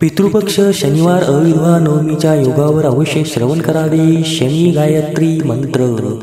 पितृपक्ष शनिवार अविर्भाव नवमीच्या योगावर अवश्य श्रवण करावे. शनी गायत्री मंत्र.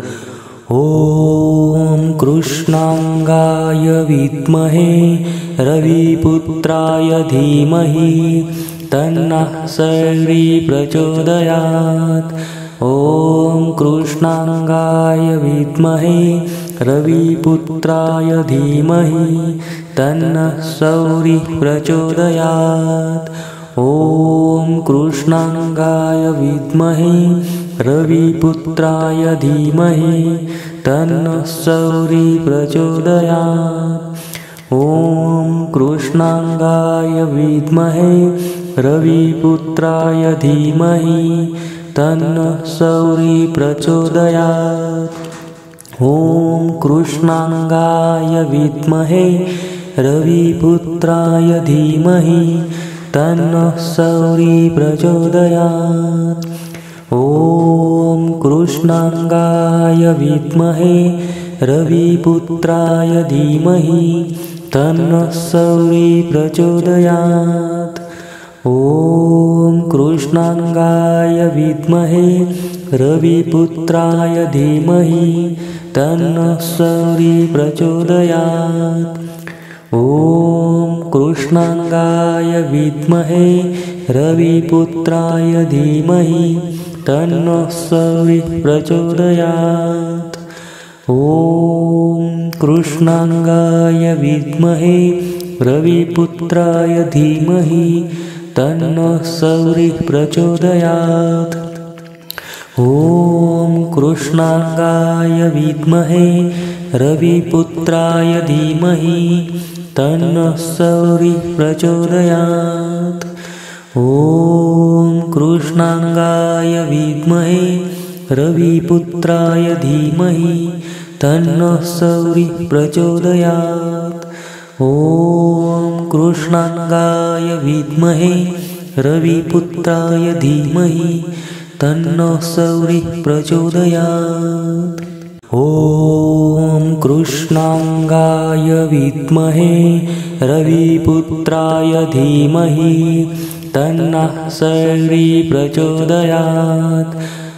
ओम कृष्णांगाय विद्महे रविपुत्राय धीमहि तन्नः सौरी प्रचोदयात्. ओम कृष्णांगाय विद्महे रविपुत्राय धीमहि तन्नः सौरी प्रचोदयात्. ओम कृष्णांगाय विद्महे रविपुत्राय धीमहि तन्नः सौरी प्रचोदयात्. ओम कृष्णांगाय विद्महे रविपुत्राय धीमहि तन्नः सौरी प्रचोदयात्. ओम कृष्णांगाय विद्महे रविपुत्राय धीमहि तन्नः सौरी प्रचोदयात्. ओम कृष्णांगाय विद्महे रविपुत्राय धीमहि तन्नः सौरी प्रचोदयात्. ओम कृष्णांगाय विद्महे रविपुत्राय धीमहि तन्नः सौरी प्रचोदयात्. ओम कृष्णांगाय विद्महे रविपुत्राय धीमहि तन्नः सौरी प्रचोदयात्. ओम कृष्णांगाय विद्महे रविपुत्राय धीमहि तन्नः सौरी प्रचोदयात्. ओम कृष्णांगाय विद्महे रविपुत्राय धीमहि तन्नः सौरी प्रचोदयात्. ओम कृष्णांगाय विद्महे रविपुत्राय धीमहि तन्नः सौरी प्रचोदयात्. ओम कृष्णांगाय विद्महे रविपुत्राय धीमहि तन्नः सौरी प्रचोदयात्. ओम कृष्णांगाय विद्महे रविपुत्राय धीमहि तन्नः सौरी प्रचोदयात्.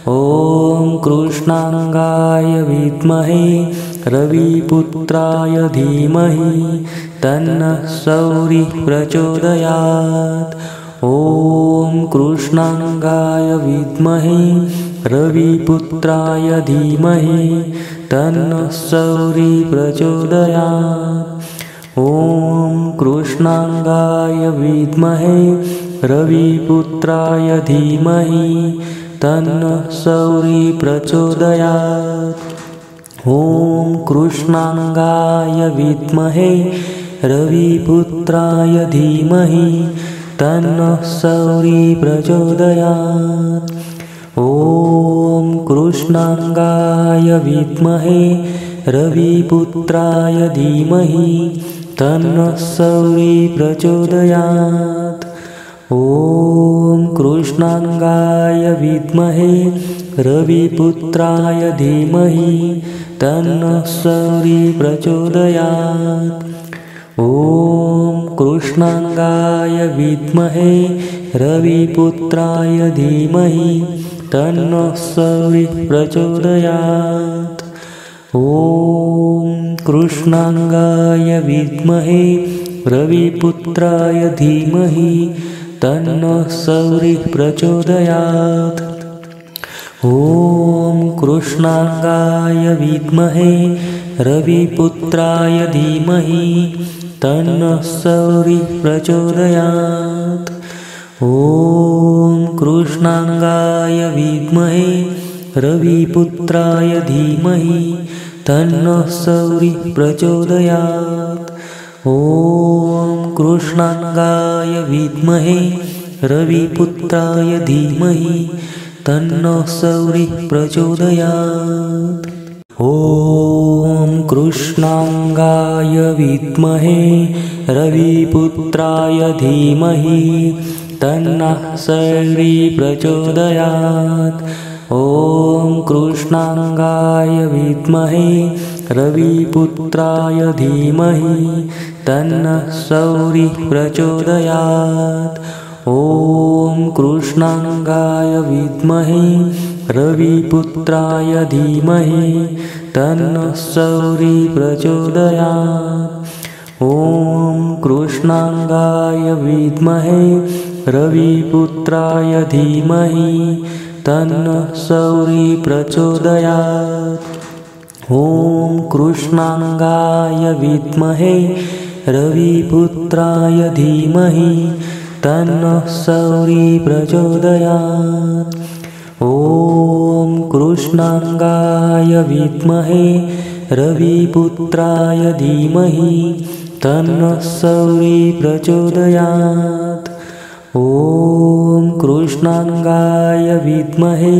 ओम कृष्णांगाय विद्महे रविपुत्राय धीमहि तन्नः सौरी प्रचोदयात्. ओम कृष्णांगाय विद्महे रविपुत्राय धीमहि तन्नः सौरी प्रचोदयात्. ओम कृष्णांगाय विद्महे रविपुत्राय धीमहि तन्नः सौरी प्रचोदयात्. ओम कृष्णांगाय विद्महे रविपुत्राय धीमहि तन्नः सौरी प्रचोदयात्. ओम कृष्णांगाय विद्महे रविपुत्राय धीमहि तन्नः सौरी प्रचोदयात्. ओम कृष्णांगाय विद्महे रविपुत्राय धीमहि तन्नः सौरी प्रचोदयात्. ओम कृष्णांगाय विद्महे रविपुत्राय धीमहि तन्नः सौरी प्रचोदयात्. ओम कृष्णांगाय विद्महे रविपुत्राय धीमहि तन्नः सौरी प्रचोदयात्. ओम कृष्णांगाय विद्महे रविपुत्राय धीमहि तन्नः सौरी प्रचोदयात्. ओम कृष्णांगाय विद्महे रविपुत्राय धीमहि तन्नः सौरी प्रचोदयात्. ओम कृष्णांगाय विद्महे रविपुत्राय धीमहि तन्नः सौरी प्रचोदयात्. ओम कृष्णांगाय विद्महे रविपुत्राय धीमहि तन्नः सौरी प्रचोदयात्. ओम कृष्णांगाय विद्महे रविपुत्राय धीमहि तन्नः सौरी प्रचोदयात्. ॐ कृष्णांगाय विद्महे रविपुत्राय धीमहि तन्नः सौरी प्रचोदयात्। ॐ कृष्णांगाय विद्महे रविपुत्राय धीमहि तन्नः सौरी प्रचोदयात्। ॐ कृष्णांगाय विद्महे रविपुत्राय धीमहि तन्नः सौरी प्रचोदयात्। ॐ कृष्णांगाय विद्महे रविपुत्राय धीमहि तन्नः सौरी प्रचोदयात्। ॐ कृष्णांगाय विद्महे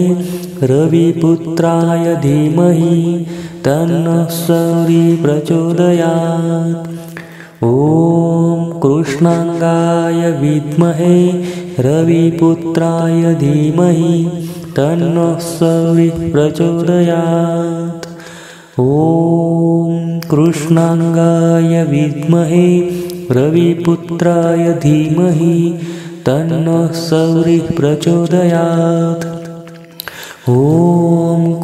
रविपुत्राय धीमहि तन्नः सौरी प्रचोदयात्। ॐ कृष्णांगाय विद्महे रविपुत्राय धीमहि तन्नः सौरी प्रचोदयात्। ॐ कृष्णांगाय विद्महे रविपुत्राय धीमहि तन्नः सौरी प्रचोदयात्। ॐ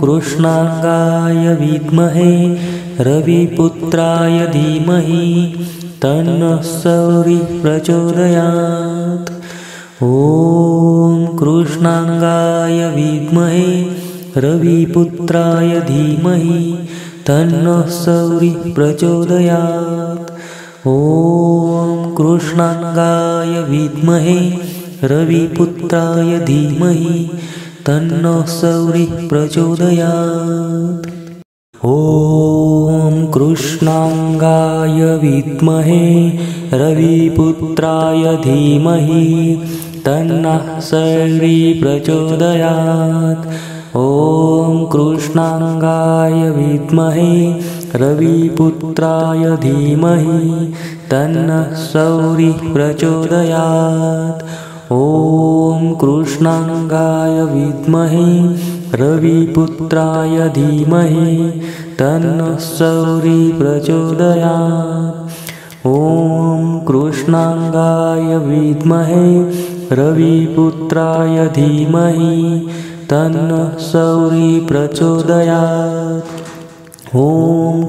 कृष्णांगाय विद्महे रविपुत्राय धीमहि तन्नः सौरी प्रचोदयात्। ॐ कृष्णांगाय विद्महे रविपुत्राय धीमहि तन्नः सौरी प्रचोदयात्। ॐ कृष्णांगाय विद्महे रविपुत्राय धीमहि तन्नः सौरी प्रचोदयात्। ॐ कृष्णांगाय विद्महे रविपुत्राय धीमहि तन्नः सौरी प्रचोदयात्। ॐ कृष्णांगाय विद्महे रविपुत्राय धीमहि तन्नः सौरी प्रचोदयात्। ॐ कृष्णांगाय विद्महे रविपुत्राय धीमहि तन्नः सौरी प्रचोदयात्। ॐ कृष्णांगाय विद्महे रविपुत्राय धीमहि तन्नः सौरी प्रचोदयात्। ॐ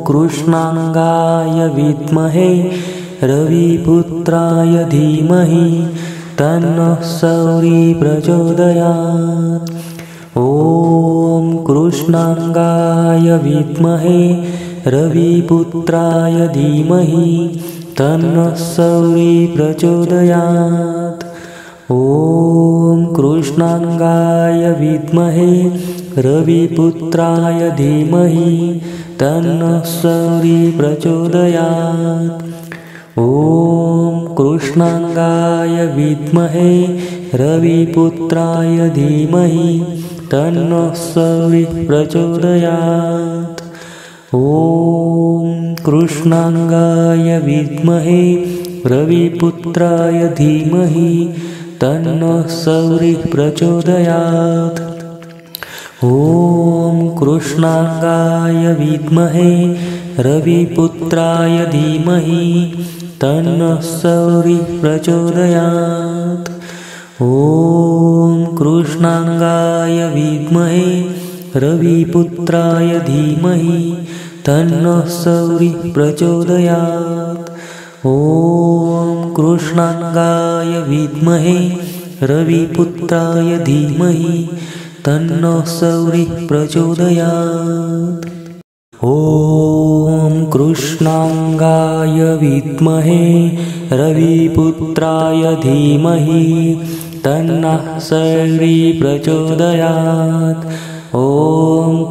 कृष्णांगाय विद्महे रविपुत्राय धीमहि तन्नः सौरी प्रचोदयात्। ॐ कृष्णांगाय विद्महे रविपुत्राय धीमहि तन्नः सौरी प्रचोदयात्। ॐ कृष्णांगाय विद्महे रविपुत्राय धीमहि तन्नः सौरी प्रचोदयात्। ॐ कृष्णांगाय विद्महे रविपुत्राय धीमहि तन्नः सौरी प्रचोदयात्। ॐ कृष्णांगाय विद्महे रविपुत्राय धीमहि तन्नः सौरी प्रचोदयात्। ॐ कृष्णांगाय विद्महे रविपुत्राय धीमहि तन्नः सौरी प्रचोदयात्। ॐ कृष्णांगाय विद्महे रविपुत्राय धीमहि तन्नः सौरी प्रचोदयात्। ॐ कृष्णांगाय विद्महे रविपुत्राय धीमहि तन्नः सौरी प्रचोदयात्। ॐ कृष्णांगाय विद्महे रविपुत्राय धीमहि तन्नः सौरी प्रचोदयात्। ॐ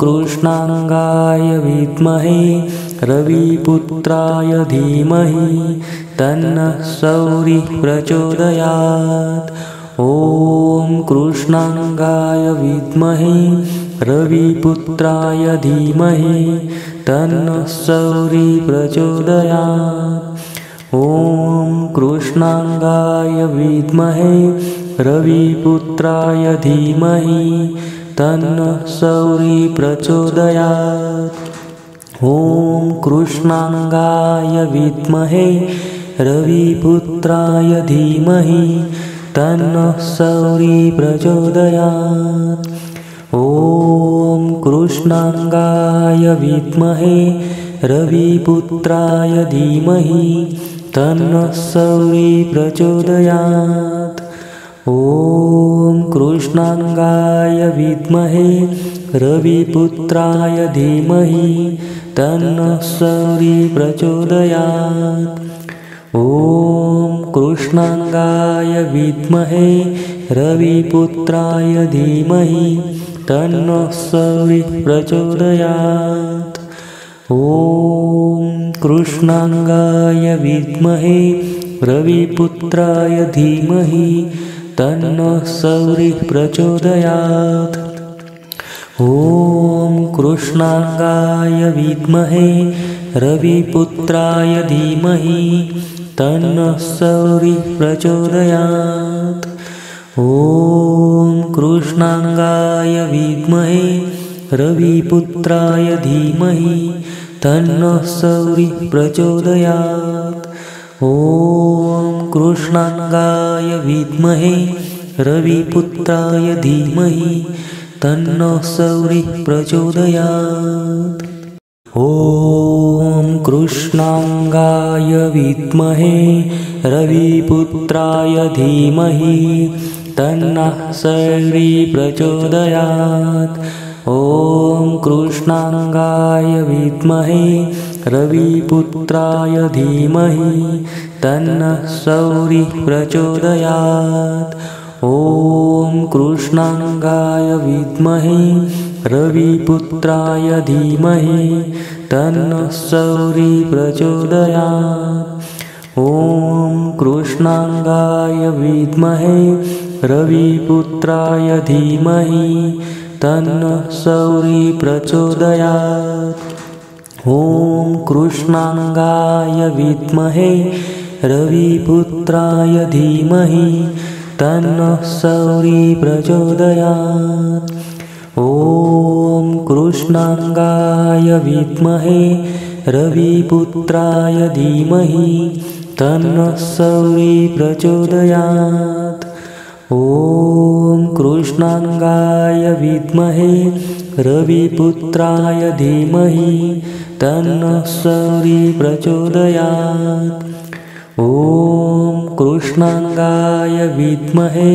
कृष्णांगाय विद्महे रविपुत्राय धीमहि तन्नः सौरी प्रचोदयात्। ॐ कृष्णांगाय विद्महे रविपुत्राय धीमहि तन्नः सौरी प्रचोदयात्। ॐ कृष्णांगाय विद्महे रविपुत्राय धीमहि तन्नः सौरी प्रचोदयात्। ॐ कृष्णांगाय विद्महे रविपुत्राय धीमहि तन्नः सौरी प्रचोदयात्। ॐ कृष्णांगाय विद्महे रविपुत्राय धीमहि तन्नः सौरी प्रचोदयात्। ॐ कृष्णांगाय विद्महे रविपुत्राय धीमहि तन्नः सौरी प्रचोदयात्। ॐ कृष्णांगाय विद्महे रविपुत्राय धीमहि तन्नः सौरी प्रचोदयात्। ॐ कृष्णांगाय विद्महे रविपुत्राय धीमहि तन्नः सौरी प्रचोदयात्। ॐ कृष्णांगाय विद्महे रविपुत्राय धीमहि तन्नः सौरी प्रचोदयात्। ॐ कृष्णांगाय विद्महे रविपुत्राय धीमहि तन्नः सौरी प्रचोदयात्। ॐ कृष्णांगाय विद्महे रविपुत्राय धीमहि तन्नः सौरी प्रचोदयात्। ॐ कृष्णांगाय विद्महे रविपुत्राय धीमहि तन्नः सौरी प्रचोदयात्। ॐ कृष्णांगाय विद्महे रविपुत्राय धीमहि तन्नः सौरी प्रचोदयात्। ॐ कृष्णांगाय विद्महे रविपुत्राय धीमहि तन्नः सौरी प्रचोदयात्। ॐ कृष्णांगाय विद्महे रविपुत्राय धीमहि तन्नः सौरी प्रचोदयात्। ॐ कृष्णांगाय विद्महे रविपुत्राय धीमहि तन्नः सौरी प्रचोदयात्। ॐ कृष्णांगाय विद्महे रविपुत्राय धीमहि तन्नः सौरी प्रचोदयात्। ॐ कृष्णांगाय विद्महे रविपुत्राय धीमहि तन्नः सौरी प्रचोदयात्। ॐ कृष्णांगाय विद्महे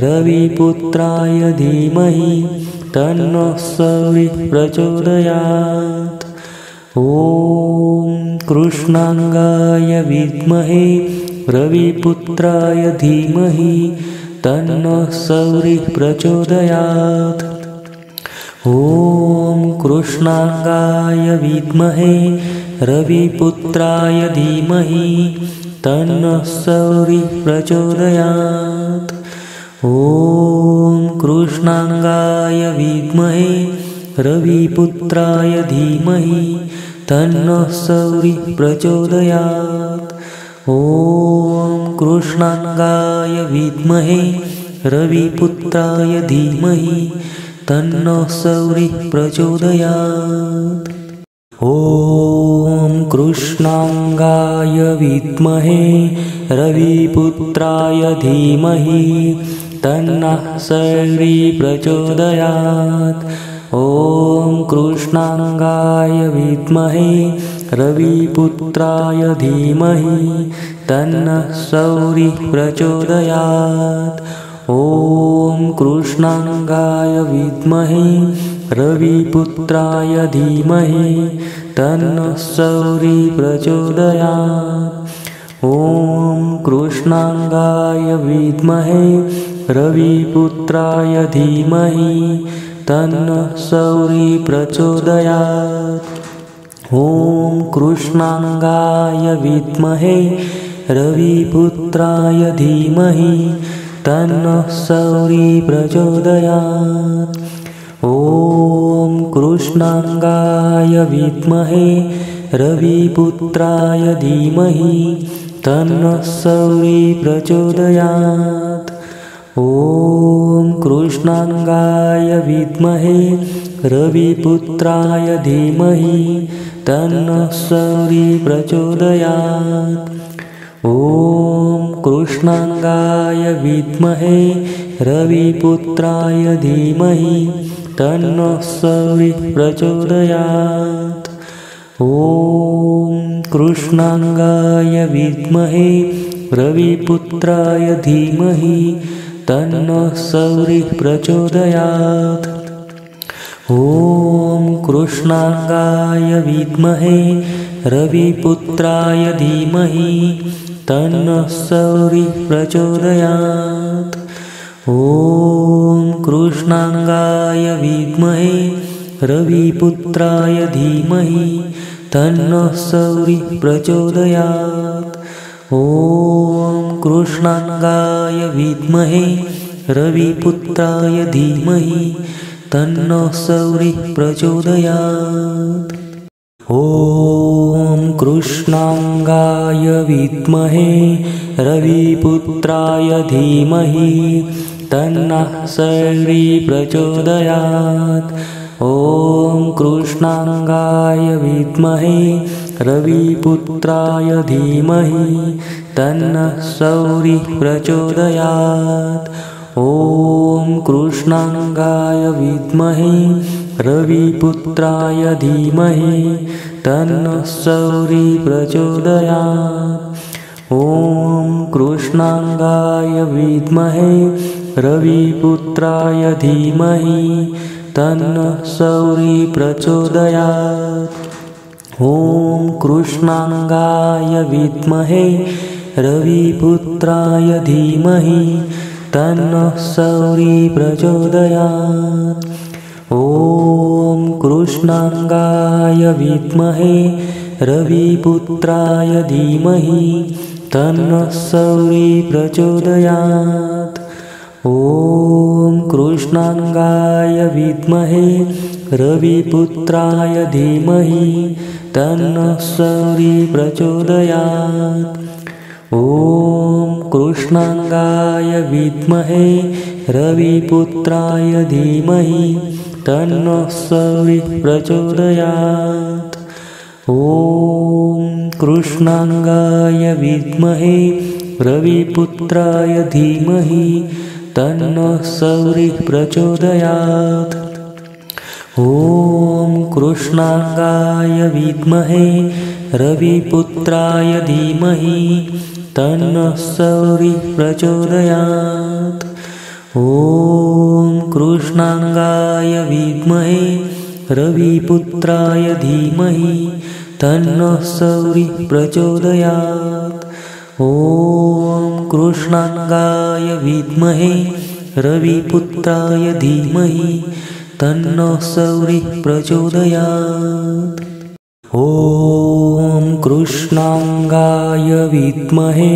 रविपुत्राय धीमहि तन्नः सौरी प्रचोदयात्। ॐ कृष्णांगाय विद्महे रविपुत्राय धीमहि तन्नः सौरी प्रचोदयात्। ॐ कृष्णांगाय विद्महे रविपुत्राय धीमहि तन्नः सौरी प्रचोदयात्। ॐ कृष्णांगाय विद्महे रविपुत्राय धीमहि तन्नः सौरी प्रचोदयात्। ॐ कृष्णांगाय विद्महे रविपुत्राय धीमहि तन्नः सौरी प्रचोदयात्। ॐ कृष्णांगाय विद्महे रविपुत्राय धीमहि तन्नः सौरी प्रचोदयात्। ॐ कृष्णांगाय विद्महे रविपुत्राय धीमहि तन्नः सौरी प्रचोदयात्। ॐ कृष्णांगाय विद्महे रविपुत्राय धीमहि तन्नः सौरी प्रचोदयात्। ॐ कृष्णांगाय विद्महे रविपुत्राय धीमहि तन्नः सौरी प्रचोदयात्। ॐ कृष्णांगाय विद्महे रविपुत्राय धीमहि तन्नः सौरी प्रचोदयात्। ॐ कृष्णांगाय विद्महे रविपुत्राय धीमहि तन्नः सौरी प्रचोदयात्। ॐ कृष्णांगाय विद्महे रविपुत्राय धीमहि तन्नः सौरी प्रचोदयात्। ॐ कृष्णांगाय विद्महे रविपुत्राय धीमहि तन्नः सौरिः प्रचोदयात्। ॐ कृष्णांगाय विद्महे रविपुत्राय धीमहि तन्नः सौरिः प्रचोदयात्। ॐ कृष्णांगाय विद्महे रविपुत्राय धीमहि तन्नः सौरिः प्रचोदयात्। ॐ कृष्णांगाय विद्महे रविपुत्राय धीमहि तन्नः सौरिः प्रचोदयात्। ॐ कृष्णांगाय विद्महे रविपुत्राय धीमहि तन्नः सौरिः प्रचोदयात्। ॐ कृष्णांगाय विद्महे रविपुत्राय धीमहि तन्नः सौरिः प्रचोदयात्। ॐ कृष्णांगाय विद्महे रविपुत्राय धीमहि तन्नः सौरिः प्रचोदयात्। ॐ कृष्णांगाय विद्महे रविपुत्राय धीमहि तन्नः सौरिः प्रचोदयात्। ॐ कृष्णांगाय विद्महे रविपुत्राय धीमहि तन्नः सौरिः प्रचोदयात्। ॐ कृष्णांगाय विद्महे रविपुत्राय धीमहि तन्नः सौरिः प्रचोदयात्। ॐ कृष्णांगाय विद्महे रविपुत्राय धीमहि तन्नः सौरिः प्रचोदयात्। ॐ कृष्णांगाय विद्महे रविपुत्राय धीमहि तन्नः सौरिः प्रचोदयात्। ॐ कृष्णांगाय विद्महे रविपुत्राय धीमहि तन्नः सौरिः प्रचोदयात्। ॐ कृष्णांगाय विद्महे रविपुत्राय धीमहि तन्नः सौरिः प्रचोदयात्। ॐ कृष्णांगाय विद्महे रविपुत्राय धीमहि तन्नः सौरिः प्रचोदयात्। ॐ कृष्णांगाय विद्महे रविपुत्राय धीमहि तन्नः सौरिः प्रचोदयात्। ॐ कृष्णांगाय विद्महे रविपुत्राय धीमहि तन्नः सौरिः प्रचोदयात्। ॐ कृष्णांगाय विद्महे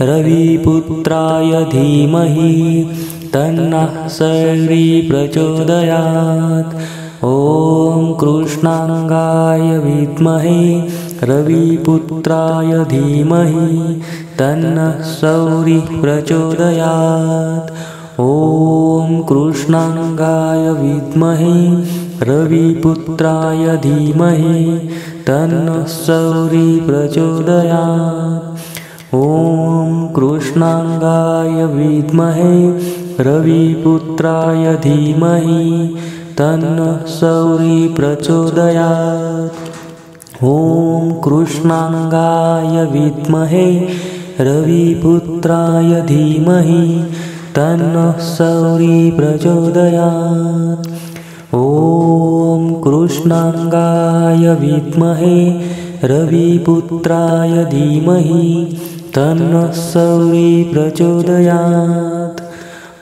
रविपुत्राय धीमहि तन्नः सौरिः प्रचोदयात्। ॐ कृष्णांगाय विद्महे रविपुत्राय धीमहि तन्नः सौरिः प्रचोदयात्। ॐ कृष्णांगाय विद्महे रविपुत्राय धीमहि तन्नः सौरिः प्रचोदयात्। ॐ कृष्णांगाय विद्महे रविपुत्राय धीमहि तन्नः सौरिः प्रचोदयात्। ॐ कृष्णांगाय विद्महे रविपुत्राय धीमहि तन्नः सौरिः प्रचोदयात्। ॐ कृष्णांगाय विद्महे रविपुत्राय धीमहि तन्नः सौरिः प्रचोदयात्।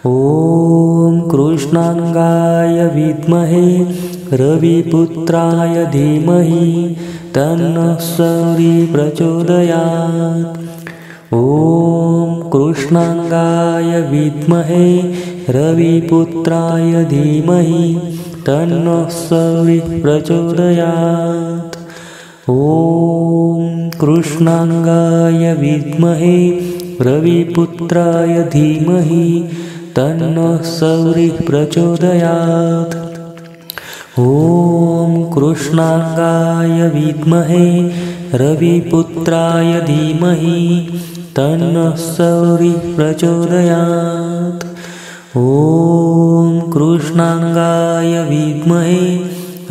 ॐ कृष्णांगाय विद्महे रविपुत्राय धीमहि तन्नः सौरिः प्रचोदयात्। ॐ कृष्णांगाय विद्महे रविपुत्राय धीमहि तन्नः सौरिः प्रचोदयात्। ॐ कृष्णांगाय विद्महे रविपुत्राय धीमहि तन्नः सौरिः प्रचोदयात्। ॐ कृष्णांगाय विद्महे रविपुत्राय धीमहि तन्नः सौरिः प्रचोदयात्। ॐ कृष्णांगाय विद्महे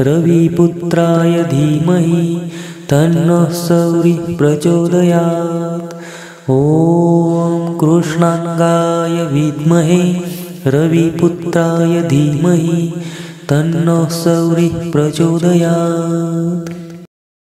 रविपुत्राय धीमहि तन्नः सौरिः प्रचोदयात्। ॐ कृष्णांगाय विद्महे रविपुत्राय धीमहि तन्नः सौरिः प्रचोदयात्।